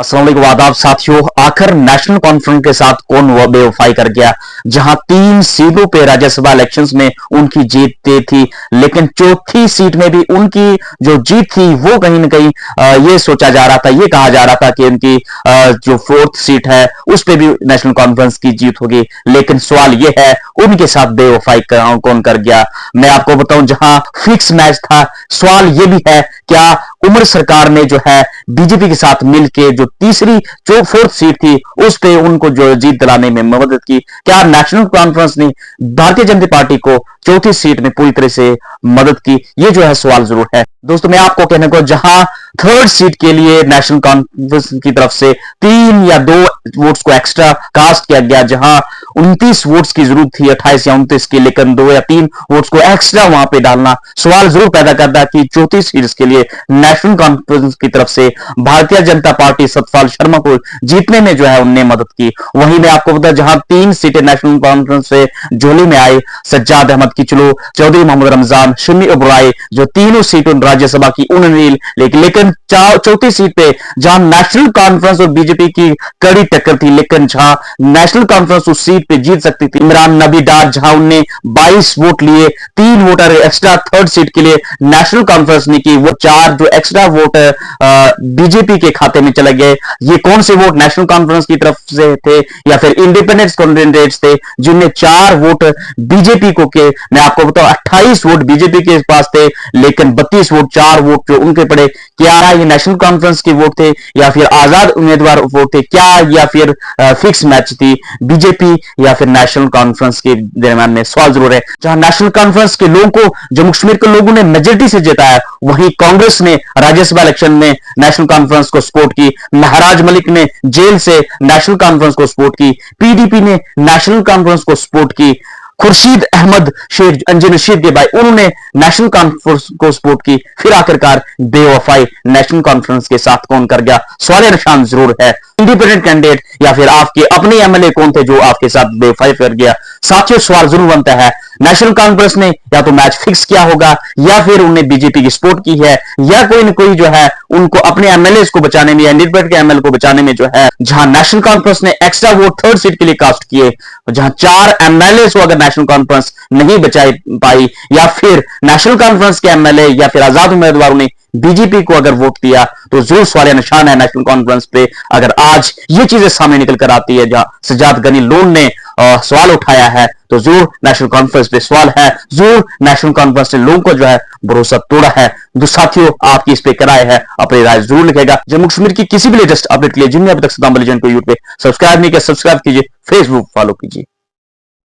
अस्सलाम वालेकुम आदाब साथियों। आखिर नेशनल कॉन्फ्रेंस के साथ कौन बेवफाई कर गया, जहां 3 सीटों पे राज्यसभा इलेक्शंस में उनकी जीत तय थी, लेकिन चौथी सीट में भी उनकी जो जीत थी वो कहीं ना कहीं ये सोचा जा रहा था, ये कहा जा रहा था कि उनकी जो 4th सीट है उस पे भी नेशनल कॉन्फ्रेंस की जीत होगी। लेकिन सवाल ये है उनके साथ बेवफाई कौन कर गया। मैं आपको बताऊं, जहां फिक्स मैच था, सवाल ये भी है क्या उमर सरकार ने जो है बीजेपी के साथ मिलकर जो तीसरी जो 4th सीट थी उस पे उनको जो जीत दिलाने में मदद की, क्या नेशनल कॉन्फ्रेंस ने भारतीय जनता पार्टी को चौथी सीट में पूरी तरह से मदद की, ये जो है सवाल जरूर है। दोस्तों मैं आपको कहने को, जहां 3rd सीट के लिए नेशनल कॉन्फ्रेंस की तरफ से 3 या 2 वोट्स को एक्स्ट्रा कास्ट किया गया, जहां 29 वोट्स की जरूरत थी 28 या 29 की, लेकिन 2 या 3 वोट्स को एक्स्ट्रा वहां पे डालना सवाल जरूर पैदा करता है कि चौथी सीट के लिए नेशनल कॉन्फ्रेंस की तरफ से भारतीय जनता पार्टी सतपाल शर्मा को जीतने में जो है उनने मदद की। वहीं मैं आपको बता, जहां 3 सीटें नेशनल कॉन्फ्रेंस से झोली में आई, सज्जाद अहमद किचलू, चौधरी मोहम्मद रमजान, शमी इब्राहिम, जो तीनों सीटों राज्यसभा की उन्होंने, लेकिन चौथी सीट पे जहां नेशनल कॉन्फ्रेंस और बीजेपी की कड़ी टक्कर थी, लेकिन जहां नेशनल कॉन्फ्रेंस उस सीट पे जीत सकती थी, इमरान नबी डार, जहां उनने 22 वोट लिए, 3 वोटर एक्स्ट्रा 3rd सीट के लिए नेशनल कॉन्फ्रेंस ने की, वो 4 जो एक्स्ट्रा वोट बीजेपी के खाते में चले गए। ये कौन से वोट नेशनल कॉन्फ्रेंस की तरफ से थे या फिर इंडिपेंडेंट कैंडिडेट्स थे जिनने 4 वोट बीजेपी को के, मैं आपको बताऊं 28 वोट बीजेपी के पास थे, लेकिन 32 वोट 4 वोट जो उनके पड़े, क्या ये नेशनल कॉन्फ्रेंस के वोट थे या फिर आजाद उम्मीदवार वोट थे, क्या या फिर फिक्स मैच थी बीजेपी या फिर नेशनल कॉन्फ्रेंस के दरमियान में, सवाल जरूर है। जहां नेशनल कॉन्फ्रेंस के लोगों को, जम्मू कश्मीर के लोगों ने मेजोरिटी से जिताया, वहीं कांग्रेस ने राज्यसभा इलेक्शन में नेशनल कॉन्फ्रेंस को सपोर्ट की, महराज मलिक ने जेल से नेशनल कॉन्फ्रेंस को सपोर्ट की, पीडीपी ने नेशनल कॉन्फ्रेंस को सपोर्ट की, खुर्शीद अहमद शेख अंजन रशीद के भाई उन्होंने नेशनल कॉन्फ्रेंस को सपोर्ट की। फिर आखिरकार बेवफाई नेशनल कॉन्फ्रेंस के साथ कौन कर गया, सवाल निशान जरूर है। इंडिपेंडेंट कैंडिडेट या फिर आपके अपने एमएलए कौन थे जो आपके साथ बेवफाई कर गया। साथियों सवाल जरूर बनता है, नेशनल कॉन्फ्रेंस ने या तो मैच फिक्स किया होगा या फिर उन्हें बीजेपी की सपोर्ट की है, या कोई न कोई जो है उनको अपने एमएलए को बचाने में या इंडिपेंडेंट के एमएलए को बचाने में जो है, जहां नेशनल कॉन्फ्रेंस ने एक्स्ट्रा वोट 3rd सीट के लिए कास्ट किए, जहां 4 एमएलए को अगर नेशनल कॉन्फ्रेंस नहीं बचा पाई, या फिर नेशनल कॉन्फ्रेंस के एमएलए या फिर आजाद उम्मीदवारों ने बीजेपी को अगर वोट दिया, तो जरूर सवाल निशान है नेशनल कॉन्फ्रेंस पे। अगर आज ये चीजें सामने निकल कर आती है, जहां सज्जाद गनी लोन ने सवाल उठाया है, तो जरूर नेशनल कॉन्फ्रेंस पे सवाल है, जरूर नेशनल कॉन्फ्रेंस ने लोगों को जो है भरोसा तोड़ा है। तो साथियों आपकी इस पे क्या राय है, अपनी राय जरूर लिखेगा। जम्मू कश्मीर की किसी भी लेटेस्ट अपडेट के लिए जिनने अभी तक सदाम बलिजन को यूट्यूब पे सब्सक्राइब नहीं किया, सब्सक्राइब कीजिए, फेसबुक फॉलो कीजिए।